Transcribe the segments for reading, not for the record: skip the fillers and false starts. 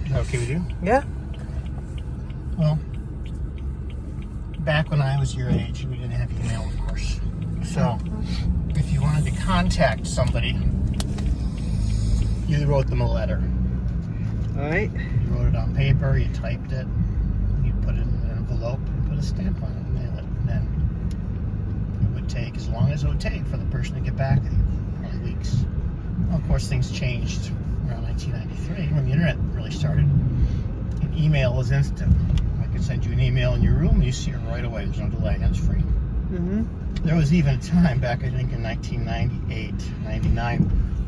Is that okay with you? Yeah. Well, back when I was your age, we didn't have email, of course. So, if you wanted to contact somebody, you wrote them a letter. All right. You wrote it on paper, you typed it, you put it in an envelope, and put a stamp on it, and mail it. And then it would take as long as it would take for the person to get back with you, probably weeks. Well, of course, things changed around 1993 when the internet really started. And email was instant. I could send you an email in your room, and you see it right away. There's no delay, and it's free. Mm-hmm. There was even a time back, I think, in 1998, 99,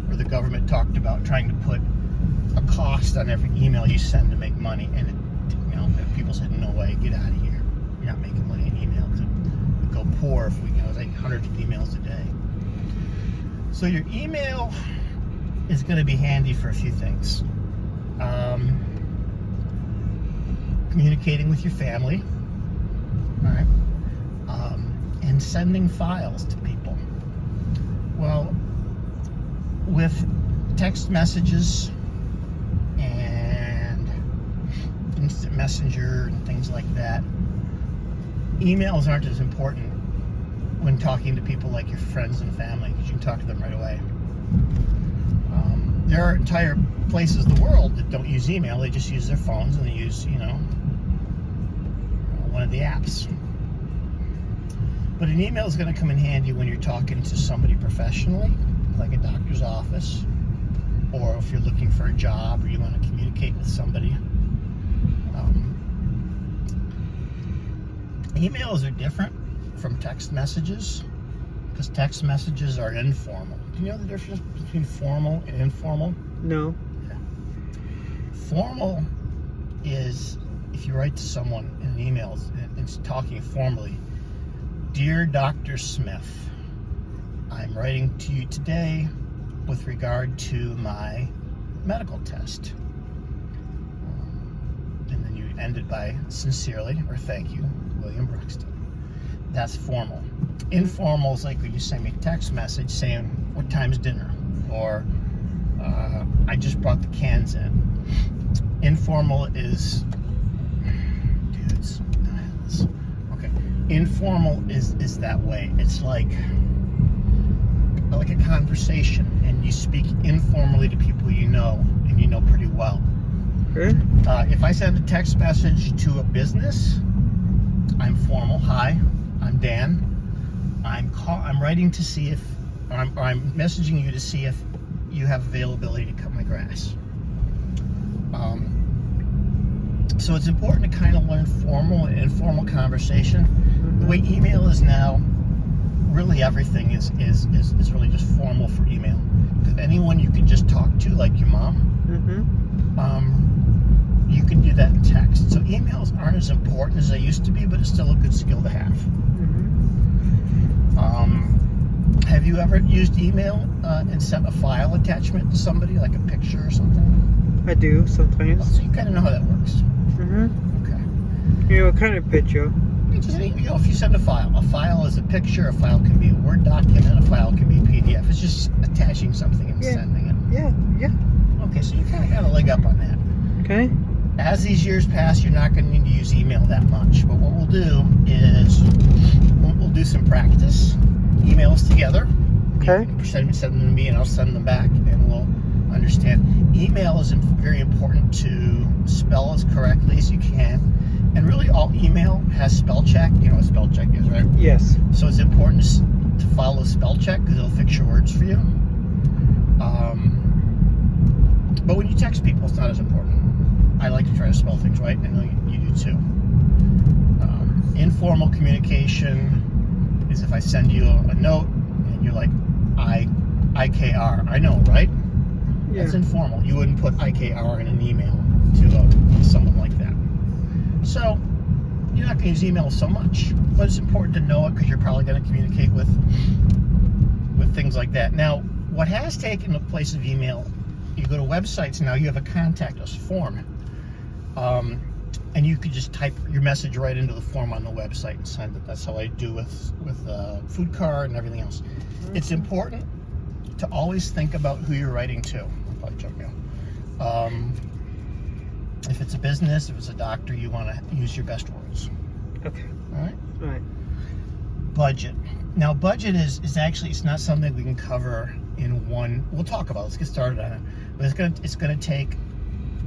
where the government talked about trying to put a cost on every email you send to make money, and people said, "No way, get out of here! You're not making money in emails. We'd go poor if we, it was like hundreds of emails a day." So your email is going to be handy for a few things. Communicating with your family, all right, and sending files to people. Well, with text messages and instant messenger and things like that, emails aren't as important when talking to people like your friends and family, because you can talk to them right away. There are entire places in the world that don't use email. They just use their phones, and they use, one of the apps. But an email is going to come in handy when you're talking to somebody professionally, like a doctor's office, or if you're looking for a job or you want to communicate with somebody. Emails are different from text messages, because text messages are informal. Do you know the difference between formal and informal? No. Yeah. Formal is if you write to someone in an email, it's talking formally. Dear Dr. Smith, I'm writing to you today with regard to my medical test. And then you end it by sincerely, or thank you, William Bruxton. That's formal. Informal is like when you send me a text message saying, what time's dinner? Or, I just brought the cans in. Informal is, dudes, okay. Informal is that way. It's like a conversation, and you speak informally to people you know, and you know pretty well. Okay. If I send a text message to a business, I'm formal. Hi, I'm Dan. I'm writing to see if, I'm messaging you to see if you have availability to cut my grass. So it's important to kind of learn formal and informal conversation. Mm-hmm. The way email is now, really everything is really just formal for email. Because anyone you can just talk to, like your mom, you can do that in text. So emails aren't as important as they used to be, but it's still a good skill to have. Have you ever used email and sent a file attachment to somebody, like a picture or something? I do sometimes. Oh, so you kind of know how that works. Okay. What kind of picture? Just, if you send a file is a picture. A file can be a Word document. A file can be a PDF. It's just attaching something and sending it. Yeah. Okay, so you kind of got a leg up on that. Okay. As these years pass, you're not going to need to use email that much. But what we'll do is we'll do some practice emails together. Okay. You send them to me, and I'll send them back, and we'll understand. Email is very important to spell as correctly as you can. And really, all email has spell check. You know what spell check is, right? Yes. So it's important to follow spell check, because it'll fix your words for you. But when you text people, it's not as important. I like to try to spell things right. I know you do too. Informal communication is if I send you a note and you're like, IKR. I know, right? Yeah. That's informal. You wouldn't put IKR in an email to someone like that. So you're not going to use email so much, but it's important to know it, because you're probably going to communicate with things like that. Now, what has taken the place of email, you go to websites now, you have a contact us form. And you could just type your message right into the form on the website and send it. That's how I do with Food Card and everything else. It's important to always think about who you're writing to. I'll probably jump now. If it's a business, if it's a doctor, you want to use your best words. Okay. All right. All right. Budget. Now, budget is actually, it's not something we can cover in one. We'll talk about it. Let's get started on it. But it's gonna take